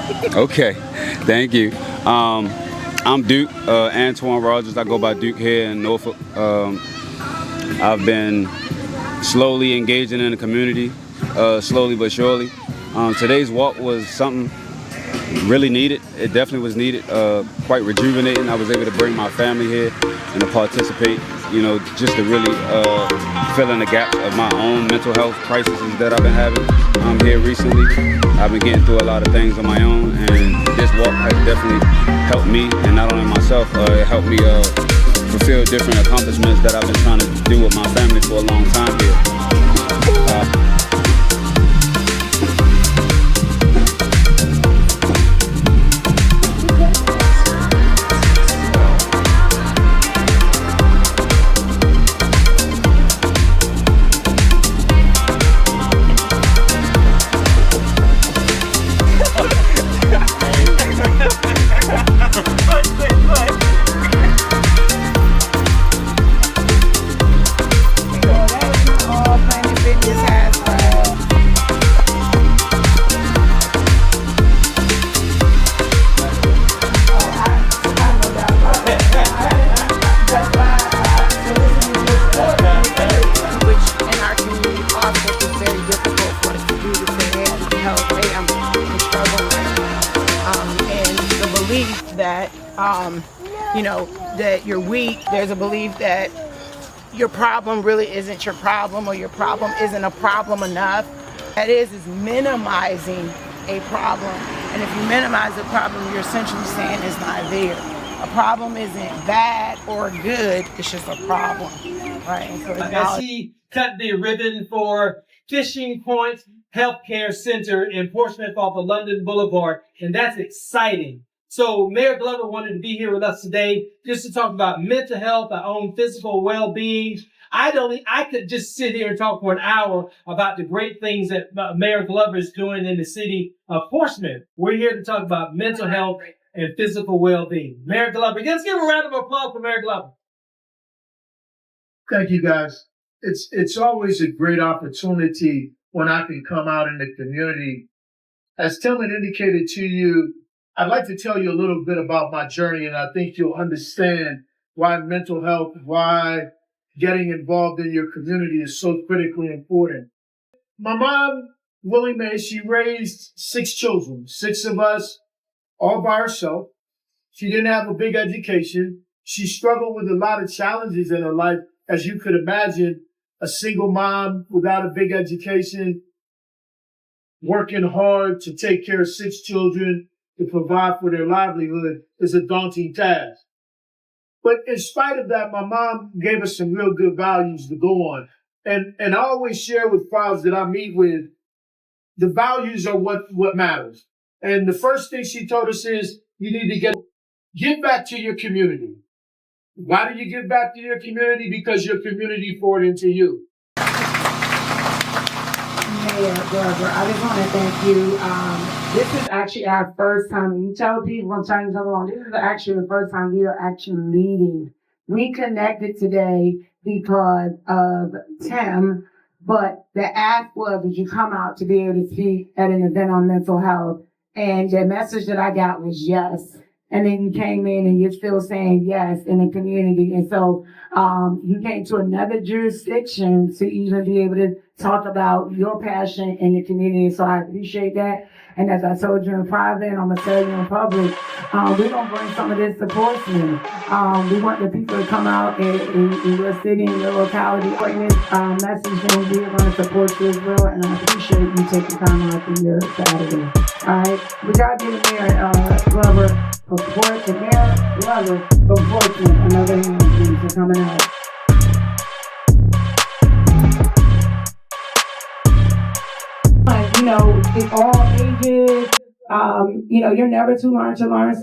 Okay, thank you. I'm Duke, Antoine Rogers. I go by Duke here in Norfolk. I've been slowly engaging in the community, slowly but surely. Today's walk was something really needed. It definitely was needed, quite rejuvenating. I was able to bring my family here and to participate, just to really fill in the gaps of my own mental health crises that I've been having here recently. I've been getting through a lot of things on my own, and this walk has definitely helped me, and not only myself, it helped me fulfill different accomplishments that I've been trying to do with my family for a long time here. That you're weak. There's a belief that your problem really isn't your problem, or your problem isn't a problem enough. That is minimizing a problem. And if you minimize a problem, you're essentially saying it's not there. A problem isn't bad or good, it's just a problem, right? And so as he cut the ribbon for Fishing Point Healthcare Center in Portsmouth off of London Boulevard, and that's exciting. So Mayor Glover wanted to be here with us today just to talk about mental health, our own physical well-being. I could just sit here and talk for an hour about the great things that Mayor Glover is doing in the city of Portsmouth. We're here to talk about mental health and physical well-being. Mayor Glover, let's give a round of applause for Mayor Glover. Thank you, guys. It's always a great opportunity when I can come out in the community. As Tim had indicated to you, I'd like to tell you a little bit about my journey, and I think you'll understand why mental health, why getting involved in your community is so critically important. My mom, Willie Mae, she raised 6 children, 6 of us, all by herself. She didn't have a big education. She struggled with a lot of challenges in her life, as you could imagine. A single mom without a big education, working hard to take care of 6 children, to provide for their livelihood is a daunting task. But in spite of that, my mom gave us some real good values to go on. And I always share with crowds that I meet with, the values are what matters. And the first thing she told us is, you need to give back to your community. Why do you give back to your community? Because your community poured into you. Mayor Glover, I just want to thank you. This is actually our first time, and you tell people I'm trying to come along, this is actually the first time we are actually leading. We connected today because of Tim, but the ask was that you come out to be able to speak at an event on mental health, and the message that I got was yes. And then you came in and you're still saying yes in the community. And so you came to another jurisdiction to even be able to talk about your passion in the community. So I appreciate that. And as I told you in private, and I'm going to tell you in public, we're going to bring some of this to Portsmouth. We want the people to come out in your city, in your locality, bring this message, and we're going to support you as well. And I appreciate you taking time out for your Saturday. All right? We got to give the Mayor Glover support, the Mayor Glover from Portsmouth. Another hand, please, for coming out. It's all ages. You're never too learn to learn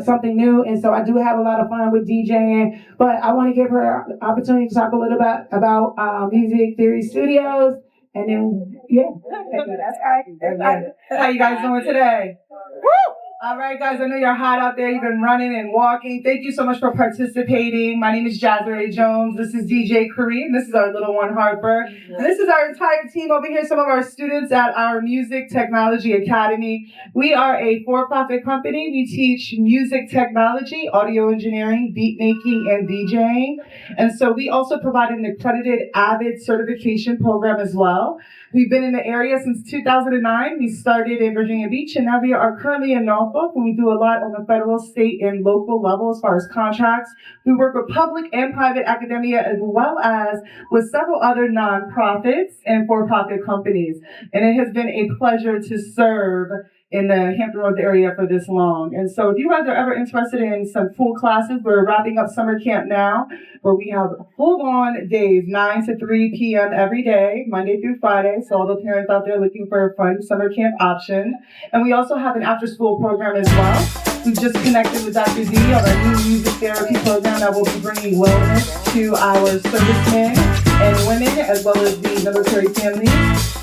something new. And so I do have a lot of fun with DJing, but I want to give her an opportunity to talk a little bit about Music Theory Studios. And then, yeah, that's right. How you guys doing today? Woo! All right, guys, I know you're hot out there. You've been running and walking. Thank you so much for participating. My name is Azz-ert Jones. This is DJ Kareem. This is our little one, Harper. And this is our entire team over here, some of our students at our Music Technology Academy. We are a for-profit company. We teach music technology, audio engineering, beat making, and DJing. And so we also provide an accredited AVID certification program as well. We've been in the area since 2009. We started in Virginia Beach, and now we are currently in Norfolk, and we do a lot on the federal, state, and local level as far as contracts. We work with public and private academia as well as with several other nonprofits and for-profit companies. And it has been a pleasure to serve in the Hampton Roads area for this long. And so if you guys are ever interested in some full classes, we're wrapping up summer camp now, where we have full-on days, 9 to 3 p.m. every day, Monday through Friday. So all the parents out there looking for a fun summer camp option. And we also have an after-school program as well. We've just connected with Dr. D on our new music therapy program that will be bringing wellness to our servicemen and women, as well as the military families.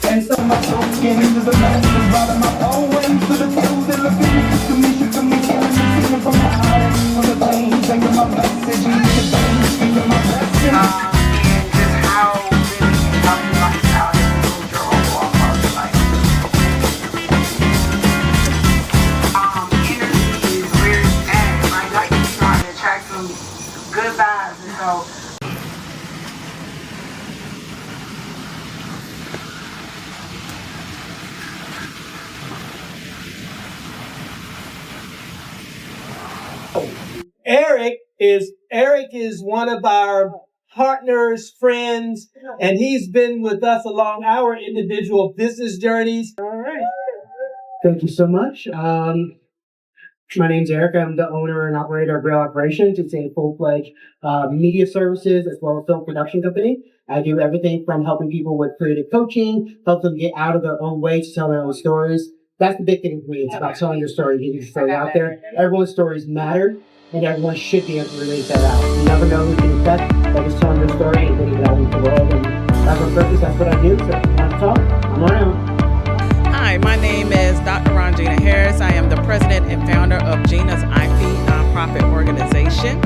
And so much getting into the message, riding my own way to the field and looking to me, singing from my heart, from the things, singing my message, speaking my blessing. And just how really how your lifestyle has improved your overall quality of life. Energy is where it's at, right? Like you're trying to attract some good vibes, and so. Eric is one of our partners, friends, and he's been with us along our individual business journeys. All right. Thank you so much. My name's Eric. I'm the owner and operator of Real Operations. It's a full-fledged media services as well as film production company. I do everything from helping people with creative coaching, help them get out of their own way to tell their own stories. That's the big thing for me. It's about telling your story, getting your story out there. Everyone's stories matter, and everyone should be able to relate that out. You never know who can affect, but just telling your story and getting it out into the world. And that's my purpose. That's what I do. So if you want to talk, I'm around. Hi, my name is Dr. Rongina Harris. I am the president and founder of Gina's IP nonprofit organization.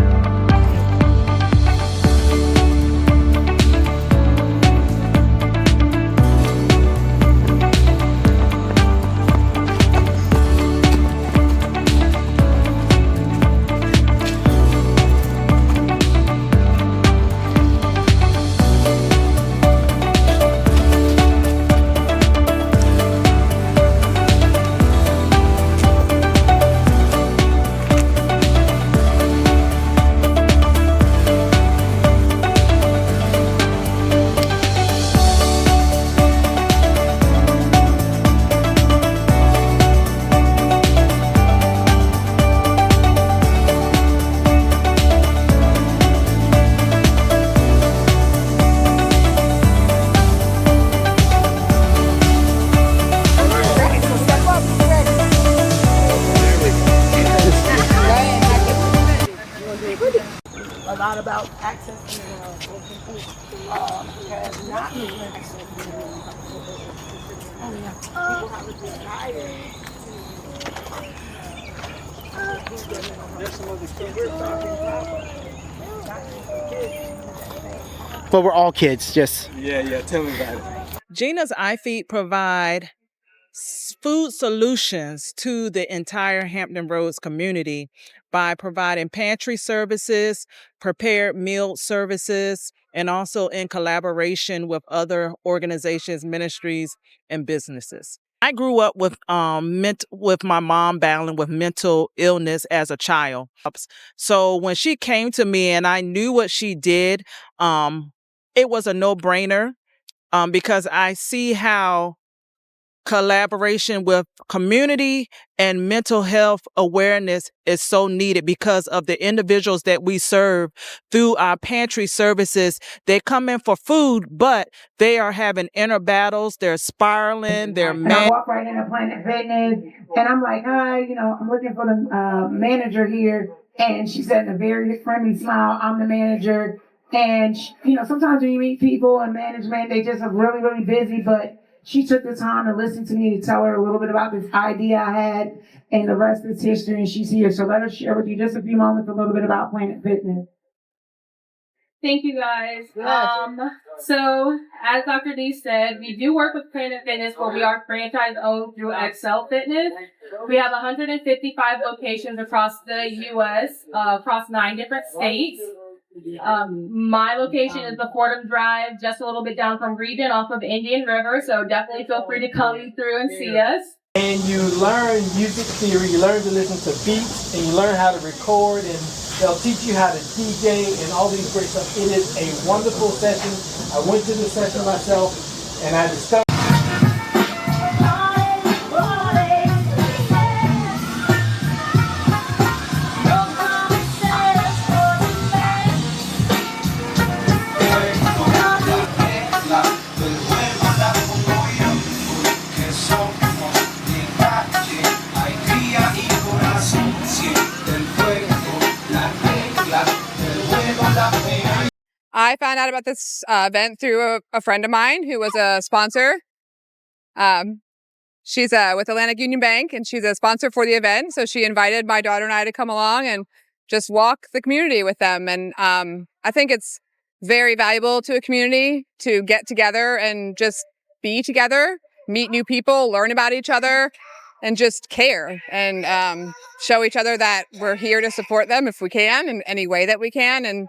A lot about accessing what people have not been accessing. People have a desire to. But we're all kids, just. Yeah, tell me about it. Gina's iFeed provide food solutions to the entire Hampton Roads community by providing pantry services, prepared meal services, and also in collaboration with other organizations, ministries, and businesses. I grew up with my mom battling with mental illness as a child. So when she came to me and I knew what she did, it was a no-brainer because I see how collaboration with community and mental health awareness is so needed because of the individuals that we serve through our pantry services. They come in for food, but they are having inner battles. They're spiraling. They're mad. I walk right into Planet Fitness, and I'm like, hi, I'm looking for the manager here. And she said in a very friendly smile, I'm the manager. And, sometimes when you meet people in management, they just are really, really busy, but she took the time to listen to me to tell her a little bit about this idea I had, and the rest is history, and she's here. So let her share with you just a few moments a little bit about Planet Fitness. Thank you, guys. So as Dr. D said, we do work with Planet Fitness, but we are franchise owned through Urself Fitness. We have 155 locations across the U.S., across 9 different states. My location is the Fordham Drive, just a little bit down from Region off of Indian River. So definitely feel free to come through and see us. And you learn music theory, you learn to listen to beats, and you learn how to record, and they'll teach you how to DJ and all these great stuff. It is a wonderful session. I went to the session myself, and I discovered I found out about this event through a friend of mine who was a sponsor. She's with Atlantic Union Bank, and she's a sponsor for the event. So she invited my daughter and I to come along and just walk the community with them. And I think it's very valuable to a community to get together and just be together, meet new people, learn about each other, and just care and show each other that we're here to support them if we can in any way that we can. And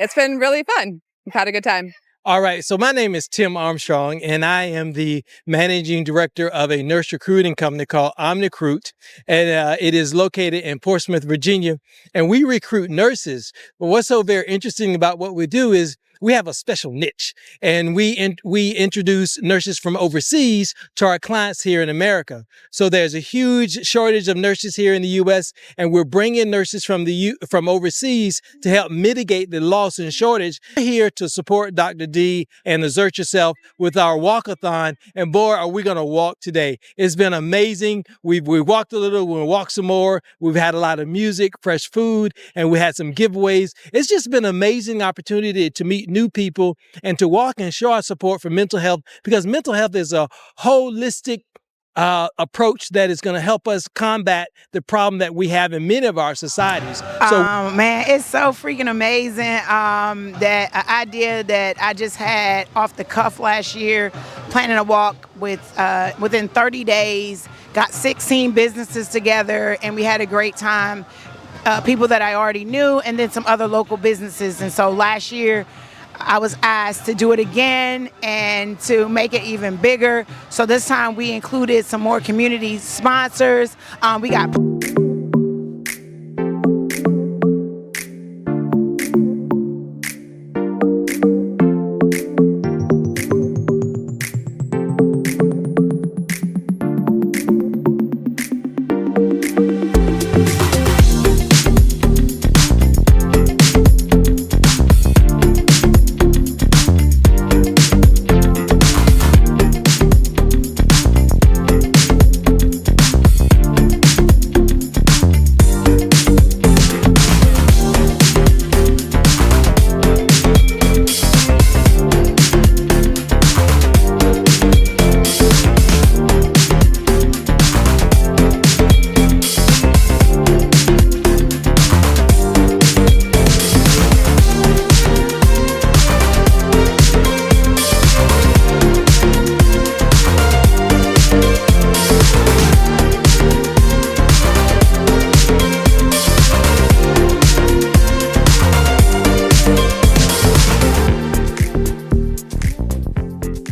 it's been really fun. We've had a good time. All right, so my name is Tim Armstrong, and I am the managing director of a nurse recruiting company called Omnicruit, and it is located in Portsmouth, Virginia, and we recruit nurses. But what's so very interesting about what we do is we have a special niche, and we introduce nurses from overseas to our clients here in America. So there's a huge shortage of nurses here in the U.S., and we're bringing nurses from overseas to help mitigate the loss and shortage. We're here to support Dr. D and Azz-ert Yourself with our Walkathon, and boy, are we going to walk today. It's been amazing. We walked a little, we'll walk some more. We've had a lot of music, fresh food, and we had some giveaways. It's just been an amazing opportunity to meet new people and to walk and show our support for mental health, because mental health is a holistic approach that is going to help us combat the problem that we have in many of our societies. So, man, it's so freaking amazing. That an idea that I just had off the cuff last year, planning a walk with within 30 days, got 16 businesses together, and we had a great time. People that I already knew, and then some other local businesses. And so last year, I was asked to do it again and to make it even bigger. So this time we included some more community sponsors. We got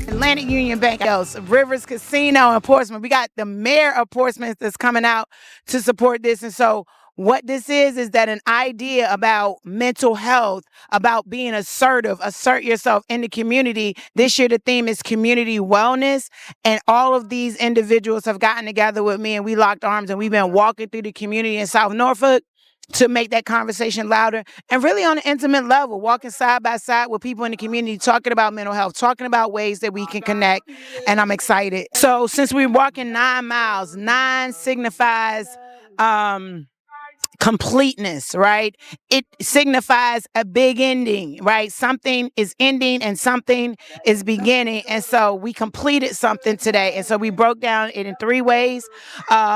Atlantic Union Bank, Rivers Casino in Portsmouth. We got the mayor of Portsmouth that's coming out to support this. And so what this is that an idea about mental health, about being assertive, assert yourself in the community. This year, the theme is community wellness. And all of these individuals have gotten together with me, and we locked arms, and we've been walking through the community in South Norfolk to make that conversation louder and really on an intimate level, walking side by side with people in the community, talking about mental health, talking about ways that we can connect. And I'm excited. So since we're walking 9 miles, 9 signifies completeness, right? It signifies a big ending, right? Something is ending and something is beginning. And so we completed something today. And so we broke down it in 3 ways.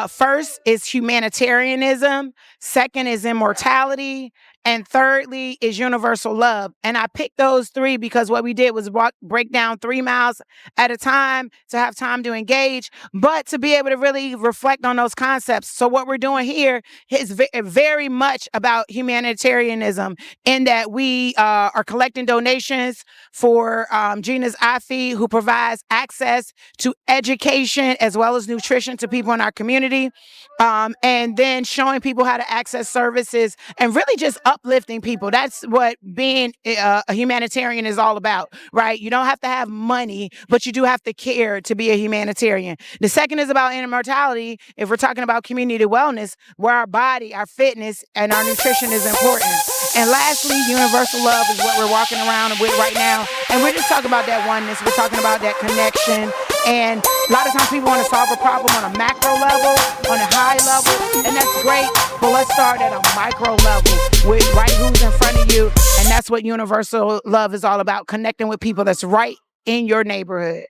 First is humanitarianism. Second is immortality. And thirdly is universal love. And I picked those 3 because what we did was break down 3 miles at a time to have time to engage, but to be able to really reflect on those concepts. So what we're doing here is very much about humanitarianism in that we are collecting donations for Gina's IFE, who provides access to education as well as nutrition to people in our community. And then showing people how to access services and really just uplifting people. That's what being a humanitarian is all about, right? You don't have to have money, but you do have to care to be a humanitarian. The second is about immortality. If we're talking about community wellness, where our body, our fitness, and our nutrition is important. And lastly, universal love is what we're walking around with right now. And we're just talking about that oneness. We're talking about that connection. And a lot of times people want to solve a problem on a macro level, on a high level, and that's great. But let's start at a micro level with right who's in front of you. And that's what universal love is all about, connecting with people that's right in your neighborhood.